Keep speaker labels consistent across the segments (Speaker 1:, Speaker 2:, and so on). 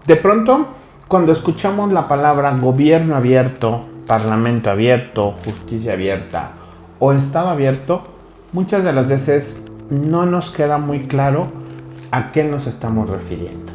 Speaker 1: De pronto, cuando escuchamos la palabra gobierno abierto, parlamento abierto, justicia abierta o Estado abierto, muchas de las veces no nos queda muy claro a qué nos estamos refiriendo.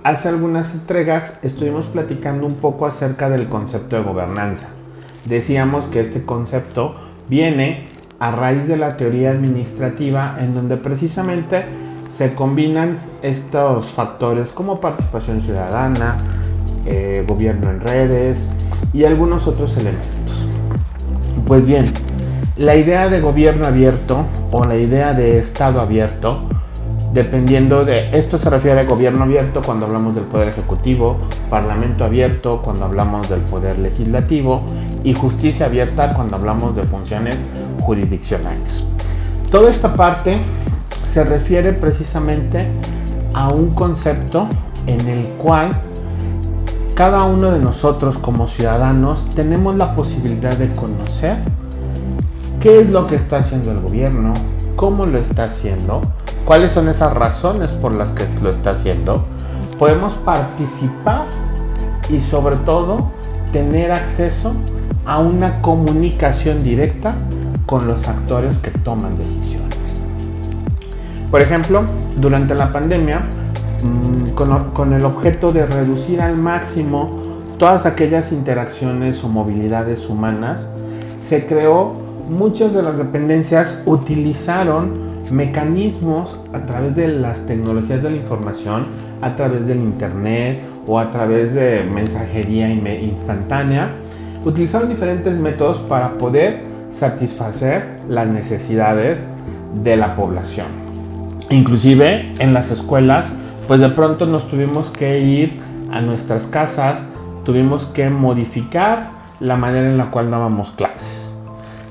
Speaker 1: Hace algunas entregas estuvimos platicando un poco acerca del concepto de gobernanza. Decíamos que este concepto viene a raíz de la teoría administrativa, en donde precisamente se combinan estos factores como participación ciudadana, gobierno en redes y algunos otros elementos. Pues bien, la idea de gobierno abierto o la idea de Estado abierto, dependiendo de esto, se refiere a gobierno abierto cuando hablamos del poder ejecutivo, parlamento abierto cuando hablamos del poder legislativo y justicia abierta cuando hablamos de funciones jurisdiccionales. Toda esta parte se refiere precisamente a un concepto en el cual cada uno de nosotros como ciudadanos tenemos la posibilidad de conocer qué es lo que está haciendo el gobierno, cómo lo está haciendo, cuáles son esas razones por las que lo está haciendo. Podemos participar y sobre todo tener acceso a una comunicación directa con los actores que toman decisiones. Por ejemplo, durante la pandemia, con el objeto de reducir al máximo todas aquellas interacciones o movilidades humanas, se creó, muchas de las dependencias utilizaron mecanismos a través de las tecnologías de la información, a través del internet o a través de mensajería instantánea. Utilizaron diferentes métodos para poder satisfacer las necesidades de la población. Inclusive en las escuelas, pues de pronto nos tuvimos que ir a nuestras casas, tuvimos que modificar la manera en la cual dábamos clases.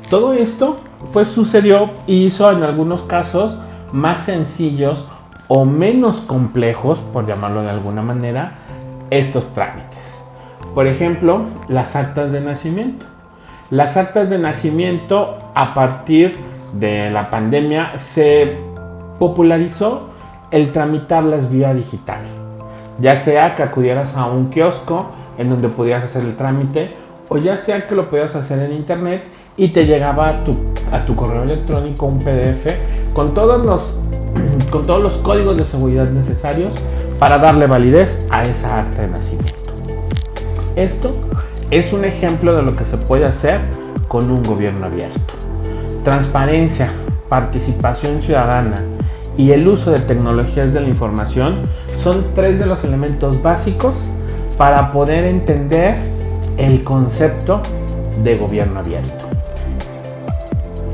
Speaker 1: Todo esto pues sucedió y hizo en algunos casos más sencillos o menos complejos, por llamarlo de alguna manera, estos trámites. Por ejemplo, las actas de nacimiento. Las actas de nacimiento, a partir de la pandemia, se popularizó el tramitarlas vía digital. Ya sea que acudieras a un kiosco en donde podías hacer el trámite, o ya sea que lo podías hacer en internet y te llegaba a tu correo electrónico un PDF con todos los códigos de seguridad necesarios para darle validez a esa acta de nacimiento. Esto es un ejemplo de lo que se puede hacer con un gobierno abierto. Transparencia, participación ciudadana y el uso de tecnologías de la información son tres de los elementos básicos para poder entender el concepto de gobierno abierto.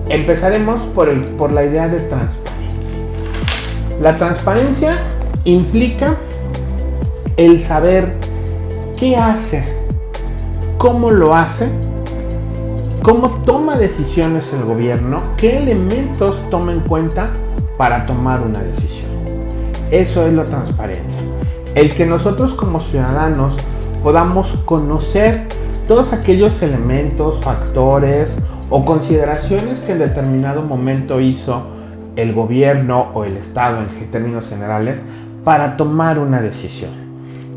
Speaker 1: Empezaremos por la idea de transparencia. La transparencia implica el saber qué hace, cómo lo hace, cómo toma decisiones el gobierno, qué elementos toma en cuenta para tomar una decisión. Eso es la transparencia. El que nosotros como ciudadanos podamos conocer todos aquellos elementos, factores o consideraciones que en determinado momento hizo el gobierno o el Estado en términos generales para tomar una decisión.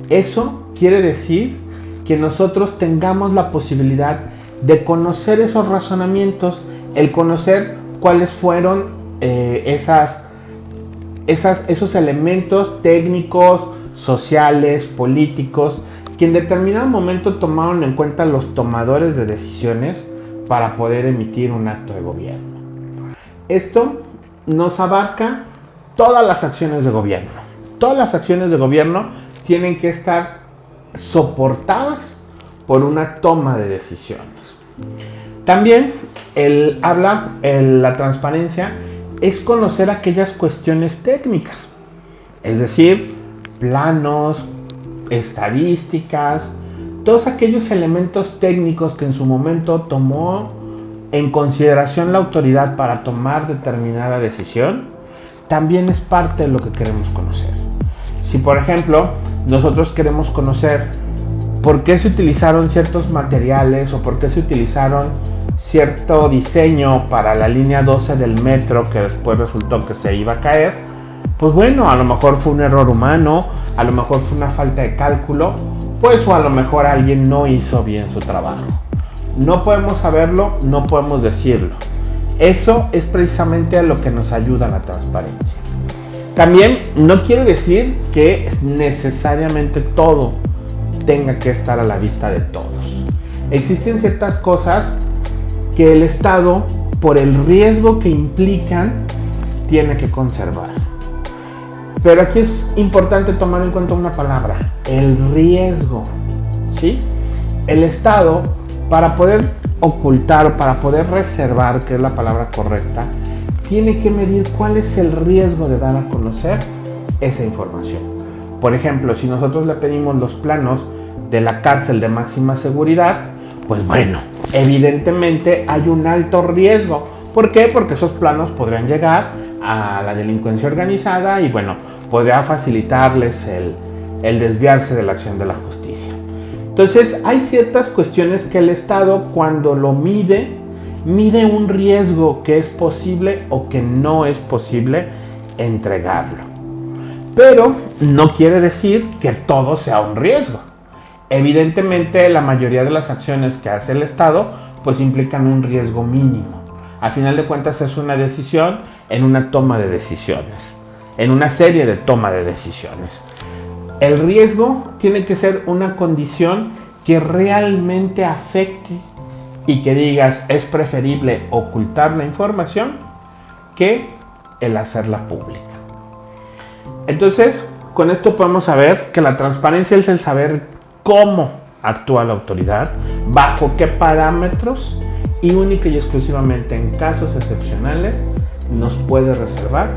Speaker 1: Eso quiere decir que nosotros tengamos la posibilidad de conocer esos razonamientos, el conocer cuáles fueron esos elementos técnicos, sociales, políticos, que en determinado momento tomaron en cuenta los tomadores de decisiones para poder emitir un acto de gobierno. Esto nos abarca todas las acciones de gobierno. Todas las acciones de gobierno tienen que estar soportadas por una toma de decisiones. También la transparencia es conocer aquellas cuestiones técnicas, es decir, planos, estadísticas, todos aquellos elementos técnicos que en su momento tomó en consideración la autoridad para tomar determinada decisión, también es parte de lo que queremos conocer. Si, por ejemplo, nosotros queremos conocer por qué se utilizaron ciertos materiales o por qué se utilizaron cierto diseño para la línea 12 del metro que después resultó que se iba a caer, Pues bueno, a lo mejor fue un error humano, a lo mejor fue una falta de cálculo, pues o a lo mejor alguien no hizo bien su trabajo. No podemos saberlo, no podemos decirlo. Eso es precisamente a lo que nos ayuda la transparencia. También no quiere decir que necesariamente todo tenga que estar a la vista de todos. Existen ciertas cosas que el Estado, por el riesgo que implican, tiene que conservar. Pero aquí es importante tomar en cuenta una palabra, el riesgo, ¿sí? El Estado, para poder ocultar, para poder reservar, que es la palabra correcta, tiene que medir cuál es el riesgo de dar a conocer esa información. Por ejemplo, si nosotros le pedimos los planos de la cárcel de máxima seguridad, pues bueno, evidentemente hay un alto riesgo. ¿Por qué? Porque esos planos podrían llegar a la delincuencia organizada y bueno, podría facilitarles el desviarse de la acción de la justicia. Entonces, hay ciertas cuestiones que el Estado, cuando lo mide un riesgo que es posible o que no es posible entregarlo. Pero no quiere decir que todo sea un riesgo. Evidentemente, la mayoría de las acciones que hace el Estado pues implican un riesgo mínimo. A final de cuentas es una decisión en una toma de decisiones, en una serie de toma de decisiones. El riesgo tiene que ser una condición que realmente afecte y que digas es preferible ocultar la información que el hacerla pública. Entonces, con esto podemos saber que la transparencia es el saber cómo actúa la autoridad, bajo qué parámetros y única y exclusivamente en casos excepcionales nos puede reservar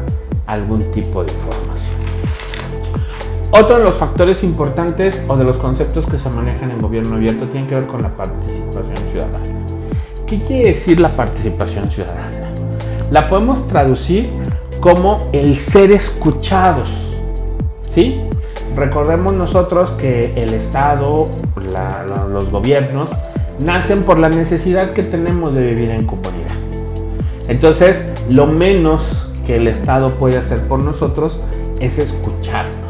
Speaker 1: algún tipo de información. Otro de los factores importantes o de los conceptos que se manejan en gobierno abierto tiene que ver con la participación ciudadana. ¿Qué quiere decir la participación ciudadana? La podemos traducir como el ser escuchados, ¿sí? Recordemos nosotros que el Estado, los gobiernos, nacen por la necesidad que tenemos de vivir en comunidad. Entonces, lo menos que el Estado puede hacer por nosotros es escucharnos.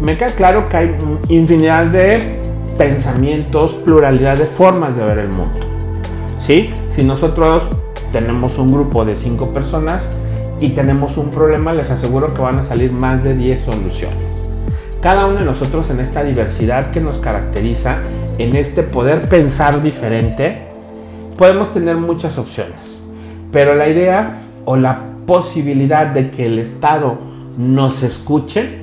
Speaker 1: Me queda claro que hay infinidad de pensamientos, pluralidad de formas de ver el mundo, ¿sí? Si nosotros tenemos un grupo de 5 personas y tenemos un problema, les aseguro que van a salir más de 10 soluciones. Cada uno de nosotros, en esta diversidad que nos caracteriza, en este poder pensar diferente, podemos tener muchas opciones. Pero la idea o la posibilidad de que el Estado nos escuche,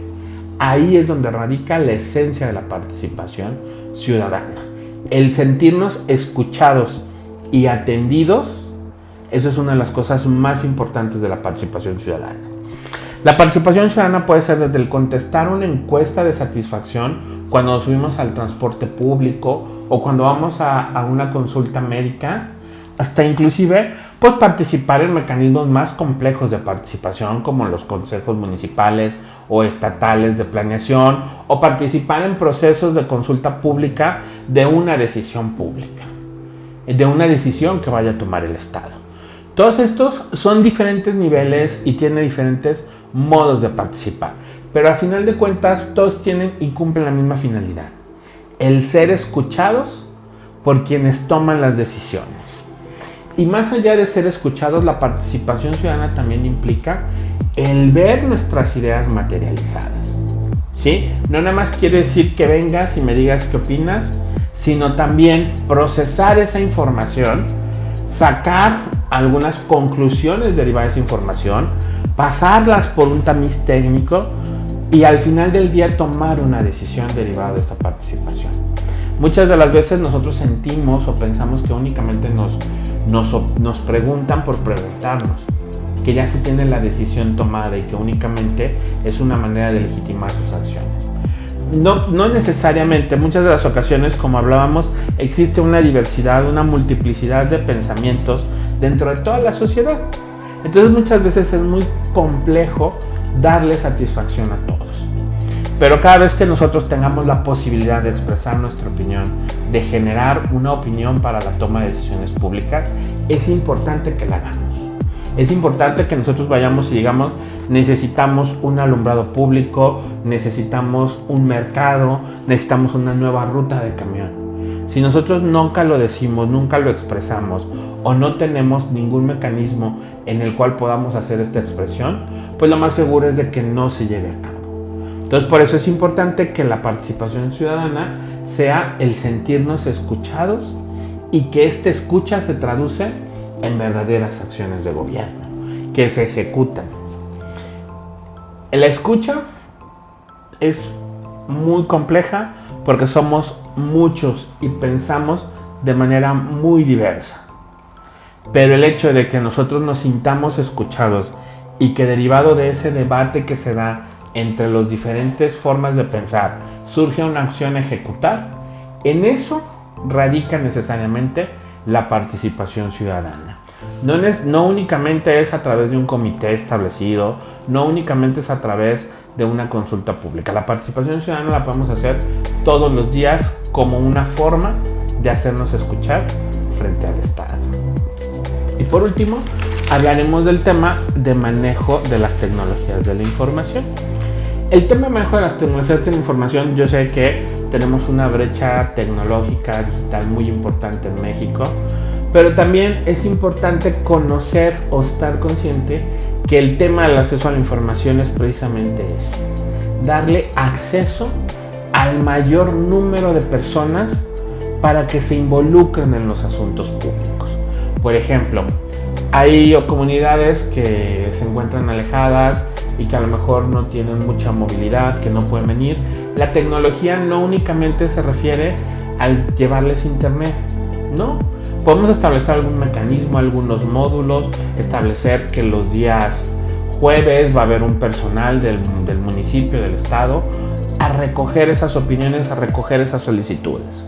Speaker 1: ahí es donde radica la esencia de la participación ciudadana. El sentirnos escuchados y atendidos, eso es una de las cosas más importantes de la participación ciudadana. La participación ciudadana puede ser desde el contestar una encuesta de satisfacción cuando nos subimos al transporte público o cuando vamos a una consulta médica, hasta inclusive pues participar en mecanismos más complejos de participación como los consejos municipales o estatales de planeación, o participar en procesos de consulta pública de una decisión pública, de una decisión que vaya a tomar el Estado. Todos estos son diferentes niveles y tienen diferentes modos de participar, pero al final de cuentas todos tienen y cumplen la misma finalidad: el ser escuchados por quienes toman las decisiones. Y más allá de ser escuchados, la participación ciudadana también implica el ver nuestras ideas materializadas, ¿sí? No nada más quiere decir que vengas y me digas qué opinas, sino también procesar esa información, sacar algunas conclusiones derivadas de esa información, pasarlas por un tamiz técnico y al final del día tomar una decisión derivada de esta participación. Muchas de las veces nosotros sentimos o pensamos que únicamente nos preguntan por preguntarnos, que ya se tiene la decisión tomada y que únicamente es una manera de legitimar sus acciones. No necesariamente, muchas de las ocasiones, como hablábamos, existe una diversidad, una multiplicidad de pensamientos dentro de toda la sociedad. Entonces muchas veces es muy complejo darle satisfacción a todos. Pero cada vez que nosotros tengamos la posibilidad de expresar nuestra opinión, de generar una opinión para la toma de decisiones públicas, es importante que la hagamos. Es importante que nosotros vayamos y digamos, necesitamos un alumbrado público, necesitamos un mercado, necesitamos una nueva ruta de camión. Si nosotros nunca lo decimos, nunca lo expresamos o no tenemos ningún mecanismo en el cual podamos hacer esta expresión, pues lo más seguro es de que no se lleve a cabo. Entonces, por eso es importante que la participación ciudadana sea el sentirnos escuchados y que esta escucha se traduce en verdaderas acciones de gobierno que se ejecutan. La escucha es muy compleja porque somos muchos y pensamos de manera muy diversa. Pero el hecho de que nosotros nos sintamos escuchados y que derivado de ese debate que se da entre las diferentes formas de pensar surge una acción a ejecutar, en eso radica necesariamente la participación ciudadana. No únicamente es a través de un comité establecido, no únicamente es a través de una consulta pública. La participación ciudadana la podemos hacer todos los días como una forma de hacernos escuchar frente al Estado. Y por último, hablaremos del tema de manejo de las tecnologías de la información. El tema de manejo de las tecnologías de la información, yo sé que tenemos una brecha tecnológica digital muy importante en México, pero también es importante conocer o estar consciente que el tema del acceso a la información es precisamente ese: darle acceso al mayor número de personas para que se involucren en los asuntos públicos. Por ejemplo, hay comunidades que se encuentran alejadas y que a lo mejor no tienen mucha movilidad, que no pueden venir. La tecnología no únicamente se refiere al llevarles internet, no. Podemos establecer algún mecanismo, algunos módulos, establecer que los días jueves va a haber un personal del municipio, del estado, a recoger esas opiniones, a recoger esas solicitudes.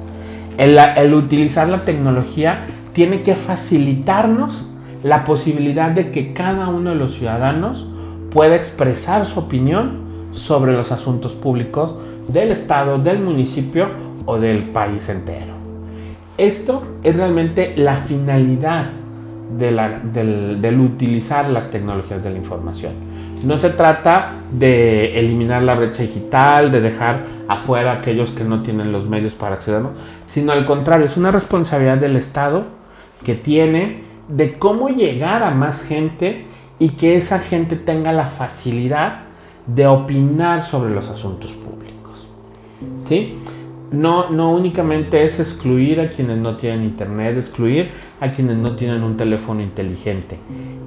Speaker 1: El utilizar la tecnología tiene que facilitarnos la posibilidad de que cada uno de los ciudadanos pueda expresar su opinión sobre los asuntos públicos del estado, del municipio o del país entero. Esto es realmente la finalidad del utilizar las tecnologías de la información. No se trata de eliminar la brecha digital, de dejar afuera a aquellos que no tienen los medios para acceder, sino al contrario, es una responsabilidad del Estado que tiene de cómo llegar a más gente y que esa gente tenga la facilidad de opinar sobre los asuntos públicos. ¿Sí? No únicamente es excluir a quienes no tienen internet, excluir a quienes no tienen un teléfono inteligente.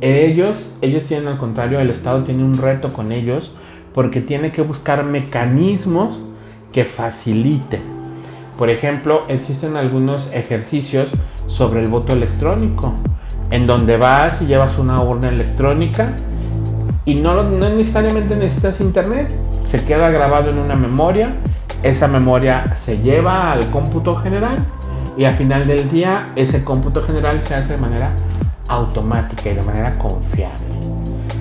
Speaker 1: Ellos tienen, al contrario, el Estado tiene un reto con ellos porque tiene que buscar mecanismos que faciliten. Por ejemplo, existen algunos ejercicios sobre el voto electrónico, en donde vas y llevas una urna electrónica y no necesariamente necesitas internet, se queda grabado en una memoria. Esa memoria se lleva al cómputo general y al final del día ese cómputo general se hace de manera automática y de manera confiable.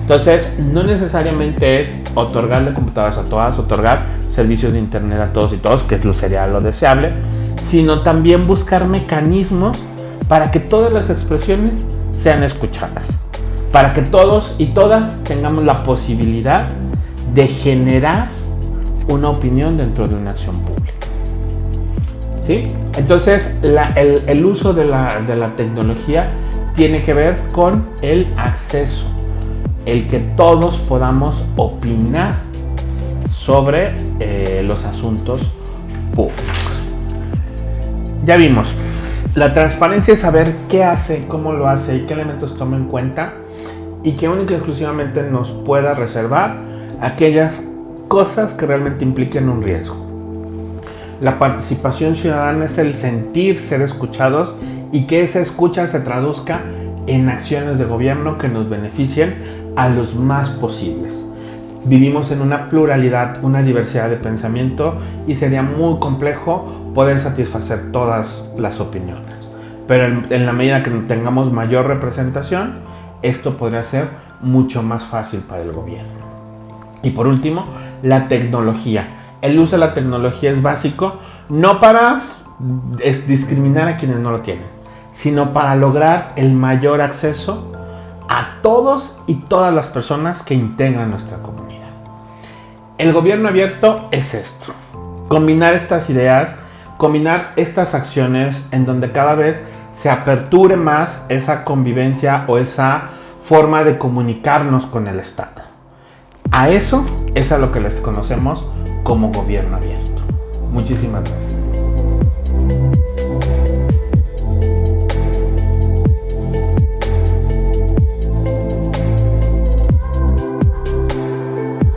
Speaker 1: Entonces, no necesariamente es otorgarle computadoras a todas, otorgar servicios de internet a todos y todos, que sería lo deseable, sino también buscar mecanismos para que todas las expresiones sean escuchadas, para que todos y todas tengamos la posibilidad de generar una opinión dentro de una acción pública. ¿Sí? Entonces, el uso de la tecnología tiene que ver con el acceso, el que todos podamos opinar sobre los asuntos públicos. Ya vimos, la transparencia es saber qué hace, cómo lo hace y qué elementos toma en cuenta, y que única y exclusivamente nos pueda reservar aquellas cosas que realmente impliquen un riesgo. La participación ciudadana es el sentir ser escuchados y que esa escucha se traduzca en acciones de gobierno que nos beneficien a los más posibles. Vivimos en una pluralidad, una diversidad de pensamiento y sería muy complejo poder satisfacer todas las opiniones. Pero en la medida que tengamos mayor representación, esto podría ser mucho más fácil para el gobierno. Y por último, la tecnología. El uso de la tecnología es básico, no para discriminar a quienes no lo tienen, sino para lograr el mayor acceso a todos y todas las personas que integran nuestra comunidad. El gobierno abierto es esto: combinar estas ideas, combinar estas acciones en donde cada vez se aperture más esa convivencia o esa forma de comunicarnos con el Estado. A eso es a lo que les conocemos como gobierno abierto. Muchísimas gracias.